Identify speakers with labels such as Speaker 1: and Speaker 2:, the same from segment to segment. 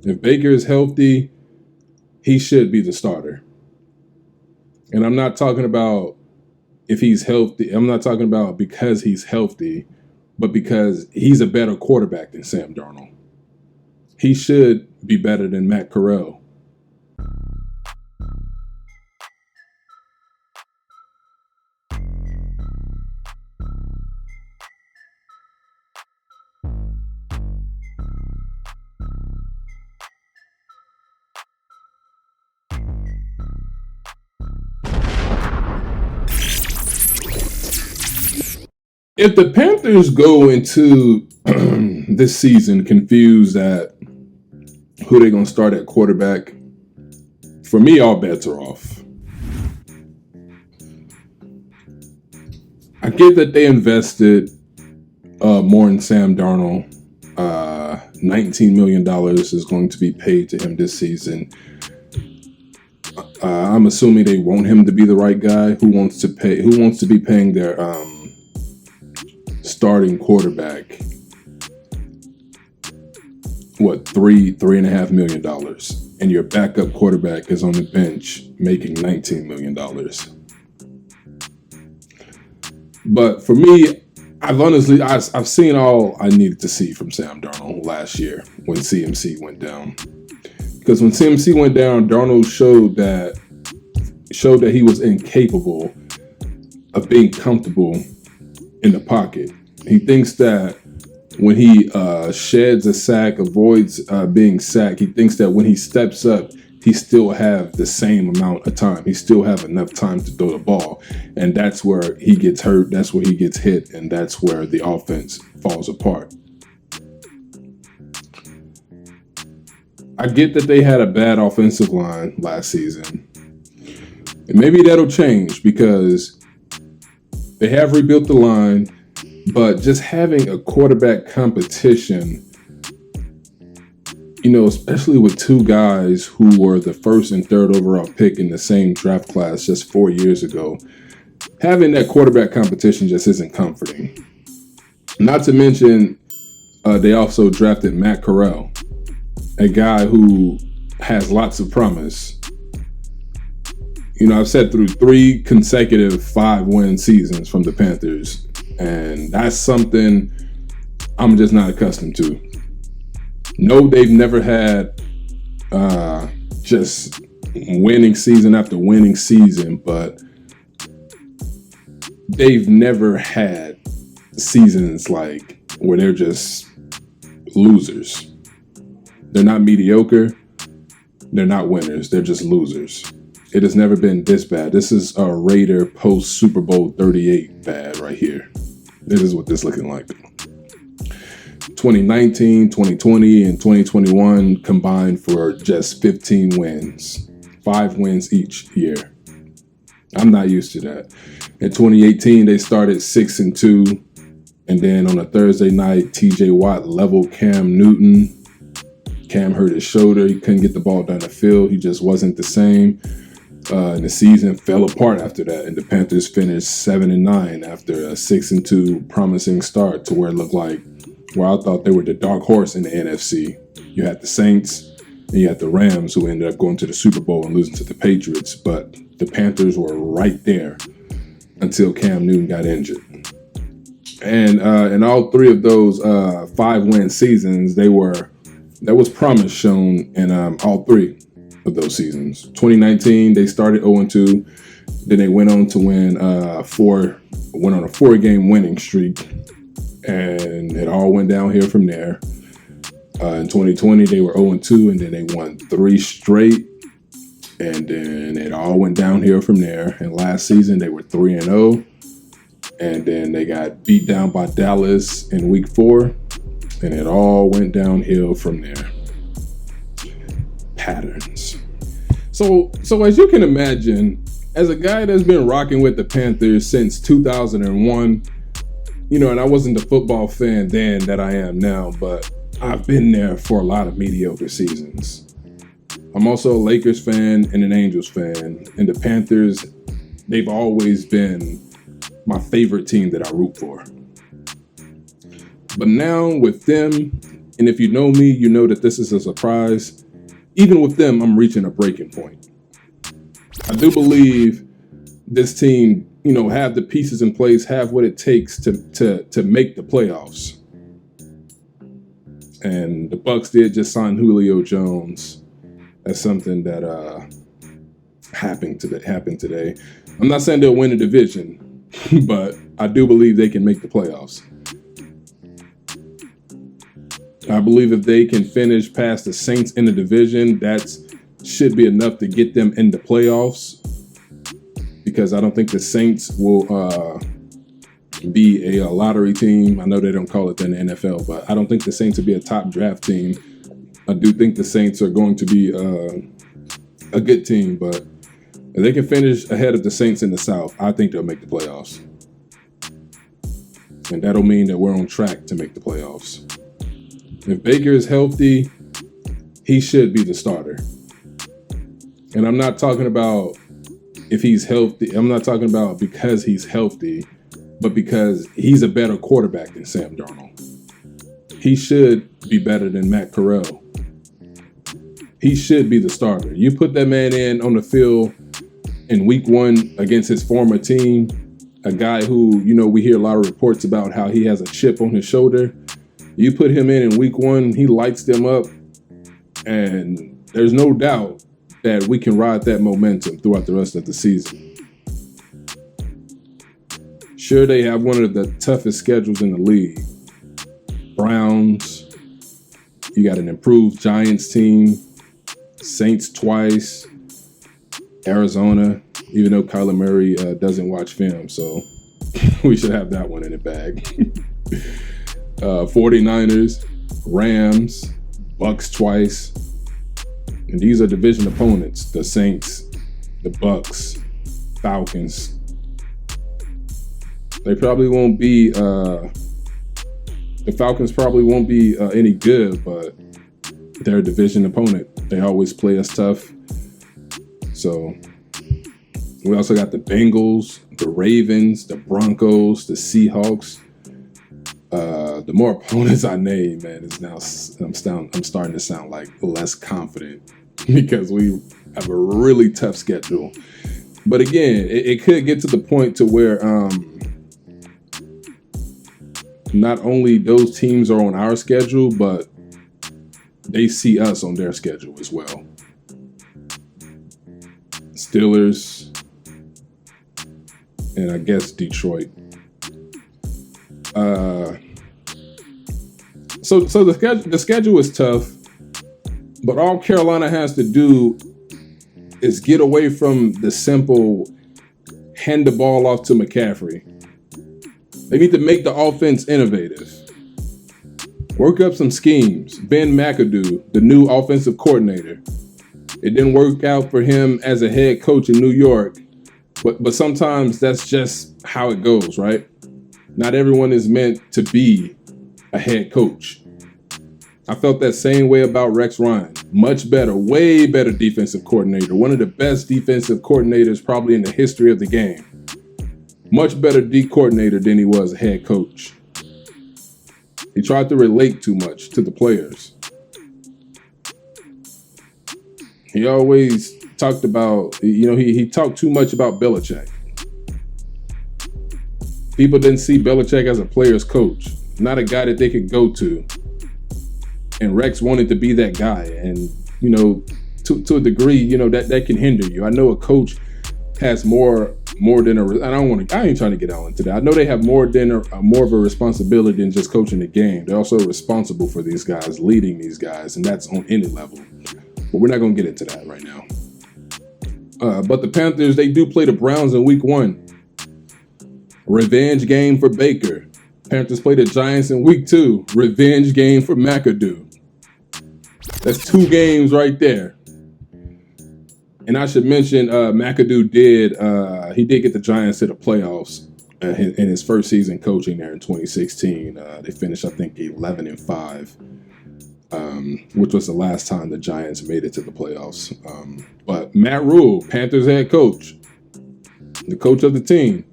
Speaker 1: If Baker is healthy, he should be the starter. And I'm not talking about if he's healthy. I'm not talking about because he's healthy, but because he's a better quarterback than Sam Darnold. He should be better than Matt Corral. If the Panthers go into this season confused at who they're going to start at quarterback, for me, all bets are off. I get that they invested more in Sam Darnold. $19 million is going to be paid to him this season. I'm assuming they want him to be the right guy. Who wants to be paying their starting quarterback $3.5 million, and your backup quarterback is on the bench making $19 million. But for me, I've seen all I needed to see from Sam Darnold last year when CMC went down. Because when CMC went down, Darnold showed that he was incapable of being comfortable in the pocket. He thinks that when he sheds a sack, avoids being sacked, he thinks that when he steps up, he still have the same amount of time. He still have enough time to throw the ball. And that's where he gets hurt. That's where he gets hit. And that's where the offense falls apart. I get that they had a bad offensive line last season. And maybe that'll change because they have rebuilt the line. But just having a quarterback competition, especially with two guys who were the first and third overall pick in the same draft class just 4 years ago, having that quarterback competition just isn't comforting. Not to mention, they also drafted Matt Corral, a guy who has lots of promise. I've said through 3 consecutive 5-win seasons from the Panthers, and that's something I'm just not accustomed to. No, they've never had just winning season after winning season, but they've never had seasons like where they're just losers. They're not mediocre. They're not winners. They're just losers. It has never been this bad. This is a Raider post Super Bowl 38 bad right here. This is what this looking like. 2019, 2020, and 2021 combined for just 15 wins. 5 wins each year. I'm not used to that. In 2018, they started 6-2. And then on a Thursday night, TJ Watt leveled Cam Newton. Cam hurt his shoulder. He couldn't get the ball down the field. He just wasn't the same. And the season fell apart after that. And the Panthers finished 7-9 after a 6-2 promising start to where it looked like, I thought they were the dark horse in the NFC. You had the Saints and you had the Rams, who ended up going to the Super Bowl and losing to the Patriots. But the Panthers were right there until Cam Newton got injured. And in all 3 of those 5-win seasons, there was promise shown in all 3 of those seasons. 2019, they started 0-2. Then they went on to win went on a 4-game winning streak. And it all went downhill from there. In 2020, they were 0-2, and then they won 3 straight. And then it all went downhill from there. And last season, they were 3-0. And then they got beat down by Dallas in week 4. And it all went downhill from there. Patterns. So as you can imagine, as a guy that's been rocking with the Panthers since 2001, and I wasn't the football fan then that I am now, but I've been there for a lot of mediocre seasons. I'm also a Lakers fan and an Angels fan, and the Panthers, they've always been my favorite team that I root for. But now with them And if you know me, you know that this is a surprise. Even with them, I'm reaching a breaking point. I do believe this team, have the pieces in place, have what it takes to make the playoffs. And the Bucs did just sign Julio Jones. That's something that happened today. I'm not saying they'll win the division, but I do believe they can make the playoffs. I believe if they can finish past the Saints in the division, that should be enough to get them in the playoffs. Because I don't think the Saints will be a lottery team. I know they don't call it in the NFL, but I don't think the Saints will be a top draft team. I do think the Saints are going to be a good team, but if they can finish ahead of the Saints in the South, I think they'll make the playoffs. And that'll mean that we're on track to make the playoffs. If Baker is healthy, he should be the starter. And I'm not talking about if he's healthy. I'm not talking about because he's healthy, but because he's a better quarterback than Sam Darnold. He should be better than Matt Corral. He should be the starter. You put that man in on the field in week 1 against his former team, a guy who, we hear a lot of reports about how he has a chip on his shoulder. You put him in week 1, he lights them up, and there's no doubt that we can ride that momentum throughout the rest of the season. Sure, they have one of the toughest schedules in the league. Browns, you got an improved Giants team, Saints twice, Arizona, even though Kyler Murray doesn't watch film, so we should have that one in the bag. 49ers, Rams, Bucs twice. And these are division opponents, the Saints, the Bucs, Falcons. They probably won't be, the Falcons probably won't be any good, but they're a division opponent. They always play us tough. So we also got the Bengals, the Ravens, the Broncos, the Seahawks. The more opponents I name, man, is now I'm starting to sound like less confident because we have a really tough schedule. But again, it could get to the point to where not only those teams are on our schedule, but they see us on their schedule as well. Steelers and I guess Detroit. So the schedule is tough, but all Carolina has to do is get away from the simple hand the ball off to McCaffrey. They need to make the offense innovative. Work up some schemes. Ben McAdoo, the new offensive coordinator. It didn't work out for him as a head coach in New York, but sometimes that's just how it goes, right? Not everyone is meant to be a head coach. I felt that same way about Rex Ryan. Much better, way better defensive coordinator. One of the best defensive coordinators probably in the history of the game. Much better D coordinator than he was a head coach. He tried to relate too much to the players. He always talked about, he talked too much about Belichick. People didn't see Belichick as a player's coach, not a guy that they could go to. And Rex wanted to be that guy. And, to a degree, that can hinder you. I know a coach has more than I ain't trying to get out into that. I know they have more of a responsibility than just coaching the game. They're also responsible for these guys, leading these guys, and that's on any level. But we're not going to get into that right now. But the Panthers, they do play the Browns in week 1. Revenge game for Baker. Panthers play the Giants in week 2. Revenge game for McAdoo. That's 2 games right there. And I should mention, McAdoo did get the Giants to the playoffs in his first season coaching there in 2016. They finished, I think, 11-5, which was the last time the Giants made it to the playoffs. But Matt Rule, Panthers head coach, the coach of the team,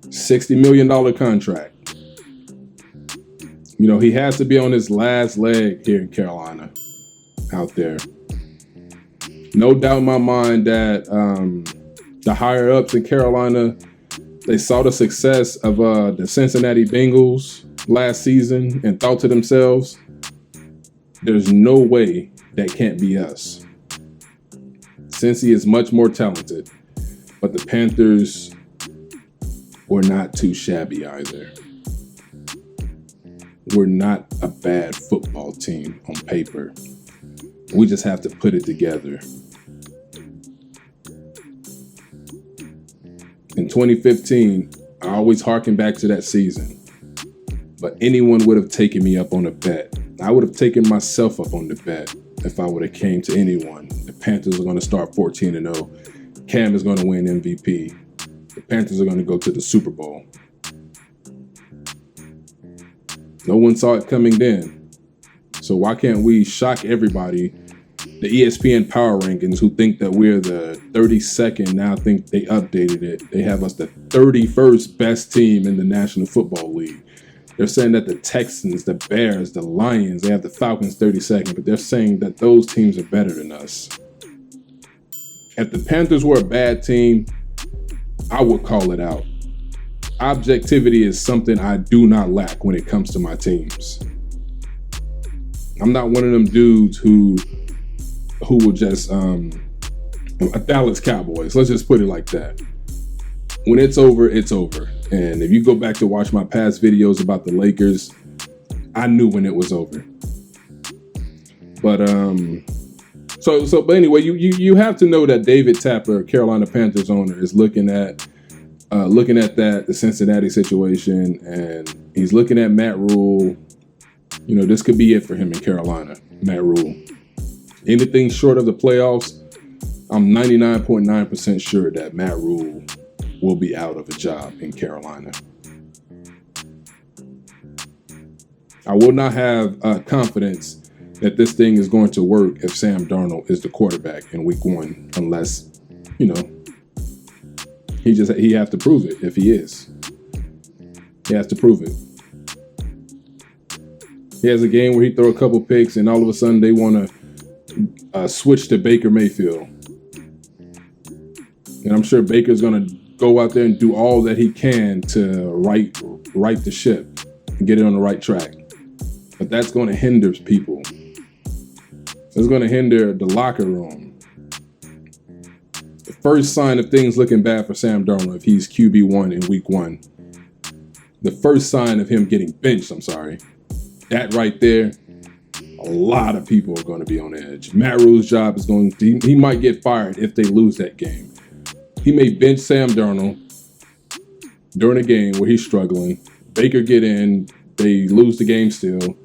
Speaker 1: $60 million contract. You know, he has to be on his last leg here in Carolina out there. No doubt in my mind that the higher ups in Carolina, they saw the success of the Cincinnati Bengals last season and thought to themselves, there's no way that can't be us. Cincy is much more talented, but the Panthers were not too shabby either. We're not a bad football team on paper. We just have to put it together. In 2015, I always harken back to that season. But anyone would have taken me up on a bet. I would have taken myself up on the bet if I would have came to anyone. The Panthers are going to start 14-0. Cam is going to win MVP. The Panthers are going to go to the Super Bowl. No one saw it coming then. So why can't we shock everybody? The ESPN Power Rankings, who think that we're the 32nd, now think they updated it. They have us the 31st best team in the National Football League. They're saying that the Texans, the Bears, the Lions, they have the Falcons 32nd, but they're saying that those teams are better than us. If the Panthers were a bad team, I would call it out. Objectivity is something I do not lack when it comes to my teams. I'm not one of them dudes who will just Dallas Cowboys. Let's just put it like that. When it's over, it's over. And if you go back to watch my past videos about the Lakers, I knew when it was over. But but anyway, you have to know that David Tapper, Carolina Panthers owner, is looking at the Cincinnati situation, and he's looking at Matt Rule. You know, this could be it for him in Carolina, Matt Rule. Anything short of the playoffs, I'm 99.9% sure that Matt Rule will be out of a job in Carolina. I will not have confidence that this thing is going to work if Sam Darnold is the quarterback in week 1, unless, you know, he has to prove it if he is. He has to prove it. He has a game where he throw a couple picks and all of a sudden they want to switch to Baker Mayfield. And I'm sure Baker's going to go out there and do all that he can to right the ship and get it on the right track. But that's going to hinder people. It's going to hinder the locker room. The first sign of things looking bad for Sam Darnold, if he's QB1 in week 1, the first sign of him getting benched, that right there, a lot of people are going to be on edge. Matt Rule's job is he might get fired if they lose that game. He may bench Sam Darnold during a game where he's struggling. Baker get in, they lose the game still.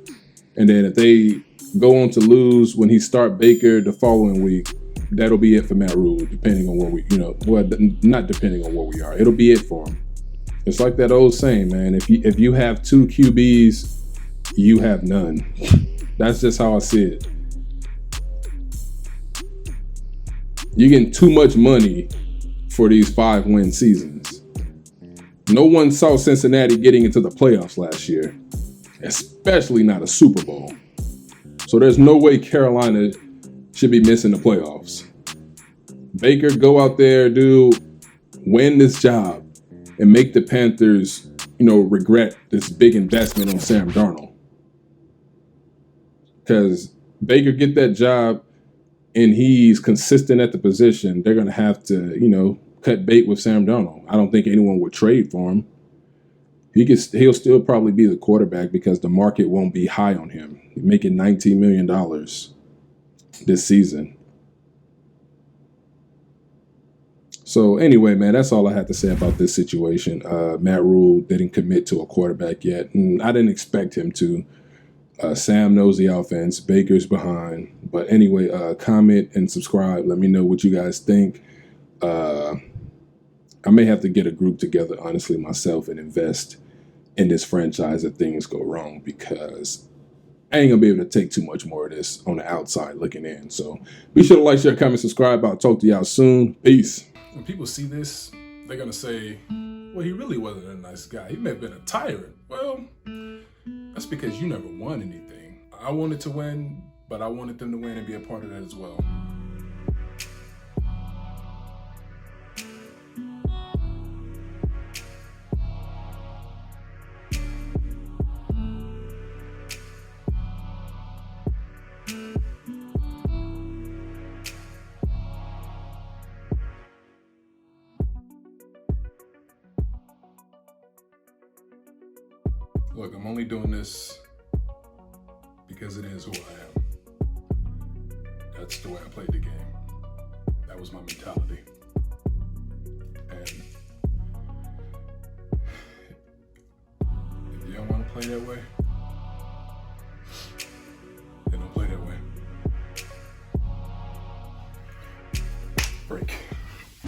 Speaker 1: And then if they go on to lose when he start Baker the following week, that'll be it for Matt Rule, depending on where not depending on where we are. It'll be it for him. It's like that old saying, man, if you have 2 QBs, you have none. That's just how I see it. You're getting too much money for these 5-win seasons. No one saw Cincinnati getting into the playoffs last year, especially not a Super Bowl. So there's no way Carolina should be missing the playoffs. Baker, go out there, win this job, and make the Panthers, regret this big investment on Sam Darnold. Because Baker get that job and he's consistent at the position, they're going to have to, cut bait with Sam Darnold. I don't think anyone would trade for him. He'll still probably be the quarterback because the market won't be high on him. He's making $19 million this season. So anyway, man, that's all I have to say about this situation. Matt Rule didn't commit to a quarterback yet, and I didn't expect him to. Sam knows the offense. Baker's behind. But anyway, comment and subscribe. Let me know what you guys think. I may have to get a group together, honestly, myself, and invest in this franchise if things go wrong, because I ain't going to be able to take too much more of this on the outside looking in. So be sure to like, share, comment, subscribe. I'll talk to y'all soon. Peace. When people see this, they're going to say, well, he really wasn't a nice guy. He may have been a tyrant. Well, That's because you never won anything. I wanted to win, but I wanted them to win and be a part of that as well. Look, I'm only doing this because it is who I am. That's the way I played the game. That was my mentality. And if you don't want to play that way,